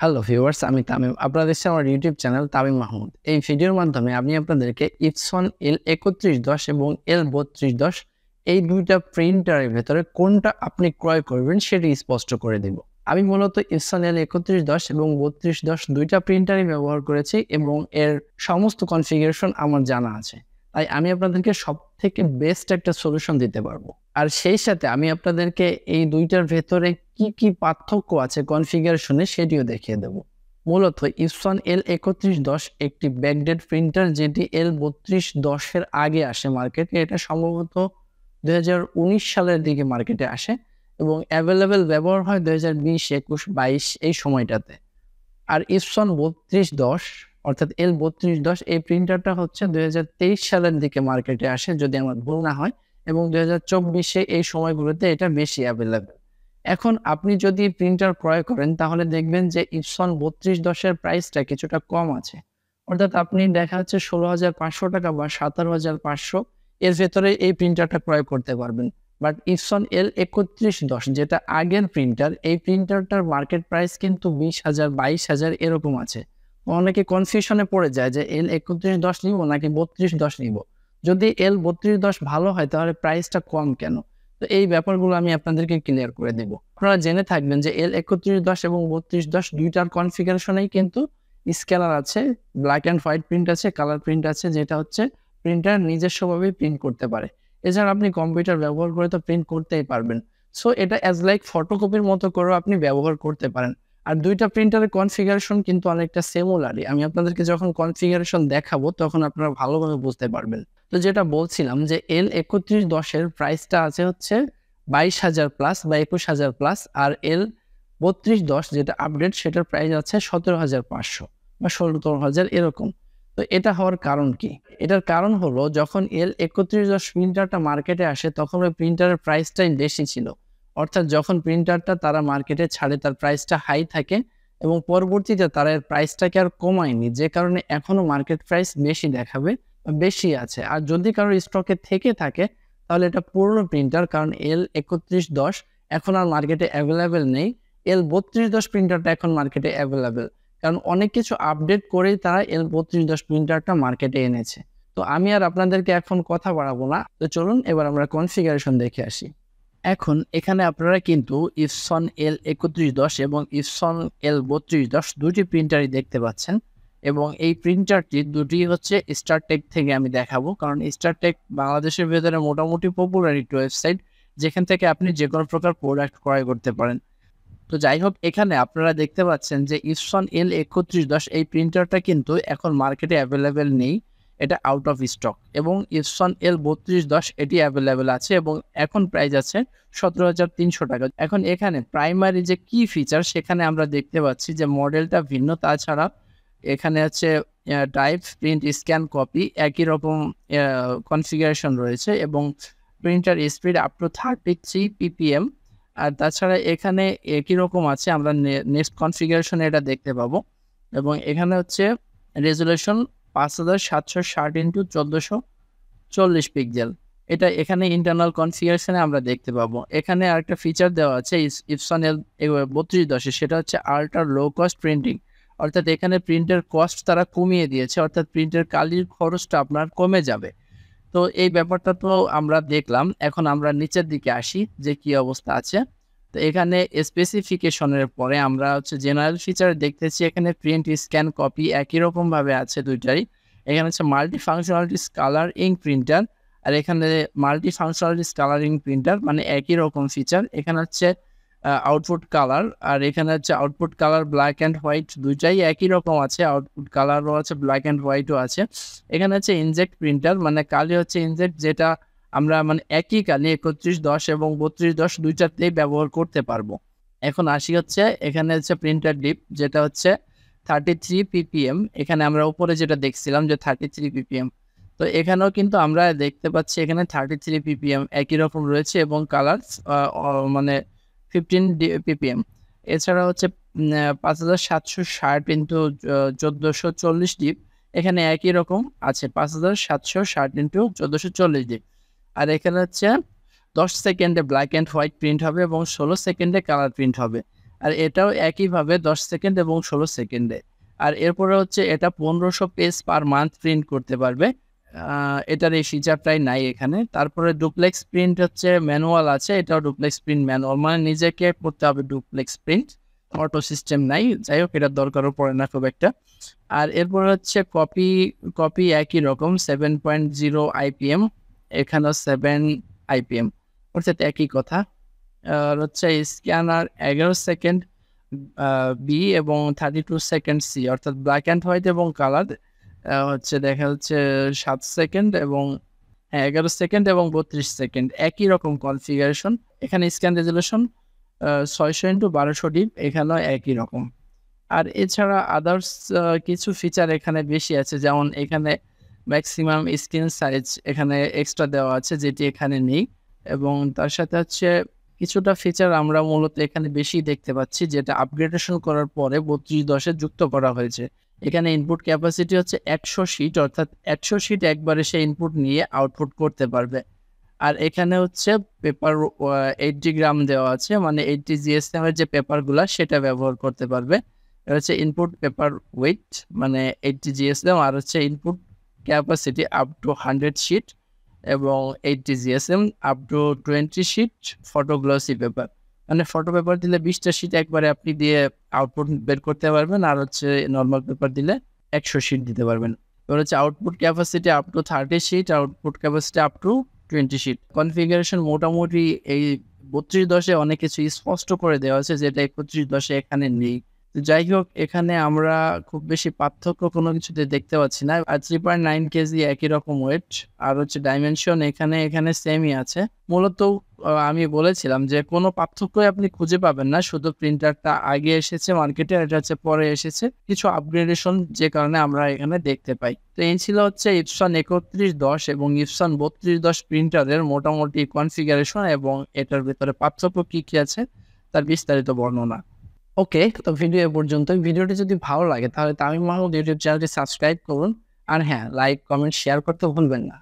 Hello viewers, আমি তামিম। আপনারা দেখছেন আমার ইউটিউব চ্যানেল তামিম মাহমুদ। এই ভিডিওর মাধ্যমে আমি আপনাদেরকে ইপসন L3110 এবং L3210 এই ২ টা প্রিন্টারের ভেতরে কোনটা আপনি ক্রয় করবেন সেটি স্পষ্ট করে দিব। আমি মূলত ইপসন L3110 এবং 3210 ২ টা প্রিন্টারই ব্যবহার করেছি এবং এর সমস্ত কনফিগারেশন আমার জানা আছে। তাই আমি আপনাদেরকে সবথেকে বেস্ট একটা সলিউশন দিতে পারবো। আর সেই সাথে আমি আপনাদেরকে এই ২ টার ভেতরে কি পার্থক্য আছে কনফিগারেশনে সেটিও দেখিয়ে দেব। মূলত ইপসন L3110 একটি ব্যাকডেট প্রিন্টার যেটি L3210 এর আগে আসে মার্কেটে। এটা সম্ভবত ২০১৯ সালের দিকে মার্কেটে আসে এবং এভেইলেবল ব্যবহার হয় ২০২০, ২১, ২২ এই সময়টাতে। আর ইপসন 3210 অর্থাৎ L3210 এই প্রিন্টারটা হচ্ছে ২০২৩ সালের দিকে মার্কেটে আসে যদি আমার ভুল না হয় এবং ২০২৪ এই সময়গুলোতে এটা বেশি এভেইলেবল। এখন আপনি যদি প্রিন্টার ক্রয় করেন তাহলে দেখবেন যে ইপসন 3210 এর প্রাইসটা কিছুটা কম আছে। অর্থাৎ আপনি দেখা যাচ্ছে ৳১৬,৫০০ বা ৳১৭,৫০০ এর ভেতরে এই প্রিন্টারটা ক্রয় করতে পারবেন। বাট ইপসন L3110 যেটা আগের প্রিন্টার, এই প্রিন্টারটার মার্কেট প্রাইস কিন্তু ২০,০০০, ২২,০০০ এরকম আছে। অনেকে কনফিউশনে পড়ে যায় যে L3110 নিবো নাকি 3210 নিবো। যদি L3210 ভালো হয় তাহলে প্রাইসটা কম কেন? তো এই ব্যাপারগুলো আমি আপনাদেরকে ক্লিয়ার করে দিব। আপনারা জেনে থাকবেন যে L3110 এবং 3210 ২ টার কনফিগারেশনেই কিন্তু স্কেলার আছে, ব্ল্যাক অ্যান্ড হোয়াইট প্রিন্ট আছে, কালার প্রিন্ট আছে যেটা হচ্ছে প্রিন্টার নিজস্বভাবেই প্রিন্ট করতে পারে। এছাড়া আপনি কম্পিউটার ব্যবহার করে তো প্রিন্ট করতেই পারবেন। সো এটা অ্যাজ লাইক ফটোকপির মতো করেও আপনি ব্যবহার করতে পারেন। আর ২ টা প্রিন্টারের কনফিগারেশন কিন্তু অনেকটা সিমিলারই। আমি আপনাদেরকে যখন কনফিগারেশন দেখাবো তখন আপনারা ভালোভাবে বুঝতে পারবেন। তো যেটা বলছিলাম যে L3110 এর প্রাইসটা আছে হচ্ছে ২২,০০০ প্লাস বা ২১,০০০ প্লাস আর L3210 যেটা আপডেট সেটার প্রাইস আছে ১৭,৫০০ বা ১৭,০০০ এরকম। তো এটা হওয়ার কারণ কি? এটার কারণ হলো যখন L3110 প্রিন্টারটা মার্কেটে আসে তখন ওই প্রিন্টারের প্রাইসটাই বেশি ছিল। অর্থাৎ যখন প্রিন্টারটা তারা মার্কেটে ছাড়ে তার প্রাইসটা হাই থাকে এবং পরবর্তীতে তারা এর প্রাইসটাকে আর কমায়নি। যে কারণে এখনো মার্কেট প্রাইস বেশি দেখাবে বা বেশি আছে। আর যদি কারোর স্টকে থেকে থাকে তাহলে এটা পুরনো প্রিন্টার, কারণ L3110 এখন আর মার্কেটে এভেইলেবল নেই। L3210 প্রিন্টারটা এখন মার্কেটে এভেইলেবল। কারণ অনেক কিছু আপডেট করেই তারা L3210 প্রিন্টারটা মার্কেটে এনেছে। তো আমি আর আপনাদেরকে এখন কথা বাড়াবো না। তো চলুন এবার আমরা কনফিগারেশন দেখে আসি। এখন এখানে আপনারা কিন্তু ইপসন L3110 এবং ইপসন L3210 দুটি প্রিন্টারই দেখতে পাচ্ছেন এবং এই প্রিন্টারটি দুটি হচ্ছে স্টারটেক থেকে আমি দেখাবো, কারণ স্টারটেক বাংলাদেশের ভেতরে মোটামুটি পপুলার একটি ওয়েবসাইট যেখান থেকে আপনি যে কোনো প্রকার প্রোডাক্ট ক্রয় করতে পারেন। তো যাই হোক, এখানে আপনারা দেখতে পাচ্ছেন যে ইপসন L3110 এই প্রিন্টারটা কিন্তু এখন মার্কেটে অ্যাভেলেবেল নেই, এটা আউট অফ স্টক। এবং ইপসন L3210 এটি অ্যাভেলেবেল আছে এবং এখন প্রাইস আছে ১৭,৩০০ টাকা। এখন এখানে প্রাইমারি যে কি ফিচার সেখানে আমরা দেখতে পাচ্ছি যে মডেলটা ভিন্ন, তাছাড়া এখানে হচ্ছে টাইপ, প্রিন্ট, স্ক্যান, কপি একই রকম কনফিগারেশন রয়েছে এবং printer speed up to 33 ppm। আর তাছাড়া এখানে একই রকম আছে, আমরা নেক্সট কনফিগারেশনে এটা দেখতে পাবো। এবং এখানে হচ্ছে রেজুলেশন 5760x1440 পিক্সেল, এটা এখানে ইন্টারনাল কনফিগারেশনে আমরা দেখতে পাবো। এখানে আরেকটা ফিচার দেওয়া আছে ইপসন L3210, সেটা হচ্ছে আল্ট্রা লো কস্ট প্রিন্টিং। অর্থাৎ এখানে প্রিন্টের কস্ট তারা কমিয়ে দিয়েছে, অর্থাৎ প্রিন্টের কালির খরচটা আপনার কমে যাবে। তো এই ব্যাপারটা তো আমরা দেখলাম। এখন আমরা নিচের দিকে আসি যে কি অবস্থা আছে। তো এখানে স্পেসিফিকেশনের পরে আমরা হচ্ছে জেনারেল ফিচার দেখতেছি। এখানে প্রিন্ট, স্ক্যান, কপি একই রকমভাবে আছে দুইটাই। এখানে হচ্ছে multi functionalities colour ink printer, আর এখানে multi functionalities colour ink printer মানে একই রকম ফিচার। এখানে হচ্ছে আউটপুট কালার, আর এখানে হচ্ছে output colour black and white, দুইটাই একই রকম আছে। আউটপুট কালারও আছে, ব্ল্যাক অ্যান্ড হোয়াইটও আছে। এখানে হচ্ছে ইনজেক্ট প্রিন্টার, মানে কালি হচ্ছে ইনজেক্ট, যেটা আমরা মানে একই কালি 3110 এবং 3210 দুইটাতেই ব্যবহার করতে পারবো। এখন আসি হচ্ছে এখানে হচ্ছে প্রিন্টার ডিপ, যেটা হচ্ছে 33 ppm। এখানে আমরা উপরে যেটা দেখছিলাম যে 33 ppm, তো এখানেও কিন্তু আমরা দেখতে পাচ্ছি এখানে 33 ppm একই রকম রয়েছে এবং কালার মানে 15 ppm। এছাড়া হচ্ছে 5760 ইন্টু 1440 ডিপ, এখানে একই রকম আছে 5760 ইন্টু 1440 ডিপ। আর এখানে হচ্ছে 10 সেকেন্ডে ব্ল্যাক অ্যান্ড হোয়াইট প্রিন্ট হবে এবং 16 সেকেন্ডে কালার প্রিন্ট হবে। আর এটাও একইভাবে 10 সেকেন্ড এবং 16 সেকেন্ডে। আর এরপরে হচ্ছে এটা 1500 পেজ পার মান্থ প্রিন্ট করতে পারবে। এটার এই ফিচারটাই নাই এখানে। তারপরে ডুপ্লেক্স প্রিন্ট হচ্ছে ম্যানুয়াল আছে, এটাও ডুপ্লেক্স প্রিন্ট ম্যানুয়াল, মানে নিজেকে করতে হবে ডুপ্লেক্স প্রিন্ট, অটো সিস্টেম নাই। যাই হোক, এটার দরকারও পড়ে না খুব একটা। আর এরপর হচ্ছে কপি একই রকম 7.0 IPM, এখানেও 7 IPM, অর্থাৎ একই কথা। আর হচ্ছে স্ক্যানার 11 সেকেন্ড বি এবং 32 সেকেন্ড সি, অর্থাৎ ব্ল্যাক অ্যান্ড হোয়াইট এবং কালার হচ্ছে দেখা যাচ্ছে 7 সেকেন্ড এবং 11 সেকেন্ড এবং 32 সেকেন্ড, একই রকম কনফিগারেশন। এখানে স্ক্যান রেজলিউশন 600x1200 ডিপ, এখানেও একই রকম। আর এছাড়া আদার্স কিছু ফিচার এখানে বেশি আছে, যেমন এখানে ম্যাক্সিমাম স্ক্রিন সাইজ এখানে এক্সট্রা দেওয়া আছে, যেটি এখানে নেই। এবং তার সাথে হচ্ছে কিছুটা ফিচার আমরা মূলত এখানে বেশি দেখতে পাচ্ছি, যেটা আপগ্রেডেশন করার পরে 3210-এ যুক্ত করা হয়েছে। এখানে ইনপুট ক্যাপাসিটি হচ্ছে 100 শিট, অর্থাৎ 100 শিট একবারে সে ইনপুট নিয়ে আউটপুট করতে পারবে। আর এখানে হচ্ছে পেপার 80 গ্রাম দেওয়া আছে, মানে 80 GSM এর যে পেপারগুলা সেটা ব্যবহার করতে পারবে। এটা হচ্ছে ইনপুট পেপার ওয়েট, মানে 80 GSM, আর হচ্ছে input capacity up to 100 sheet এবং 80 GSM up to 20 sheet photo glossy paper, মানে ফটো পেপার দিলে 20টা শিট একবারে আপনি দিয়ে আউটপুট বের করতে পারবেন, আর হচ্ছে নর্মাল পেপার দিলে 100 শিট দিতে পারবেন। এবার হচ্ছে output capacity up to 30 sheet, output capacity up to 20 sheet. Configuration মোটামুটি এই 3210-এ অনেক কিছু স্পষ্ট করে দেওয়া আছে, যেটা 3110-এ এখানে নেই। তো যাই হোক, এখানে আমরা খুব বেশি পার্থক্য কোনো কিছুতে দেখতে পাচ্ছি না। আর 3.9 কেজি একই রকম ওয়েট, আর হচ্ছে ডাইমেনশন এখানে সেমই আছে। মূলত আমি বলেছিলাম যে কোনো পার্থক্যই আপনি খুঁজে পাবেন না, শুধু প্রিন্টারটা আগে এসেছে মার্কেটে, এটা হচ্ছে পরে এসেছে, কিছু আপগ্রেডেশন যে কারণে আমরা এখানে দেখতে পাই। তো এই ছিল হচ্ছে ইপসন 3110 এবং ইপসন 3210 প্রিন্টারের মোটামুটি কনফিগারেশন এবং এটার ভিতরে পার্থক্য কি কি আছে তার বিস্তারিত বর্ণনা। ওকে, তো ভিডিও এ পর্যন্ত। ভিডিওটি যদি ভালো লাগে তাহলে তামিম মাহমুদ ইউটিউব চ্যানেলটি সাবস্ক্রাইব করুন, আর হ্যাঁ, লাইক, কমেন্ট, শেয়ার করতে ভুলবেন না।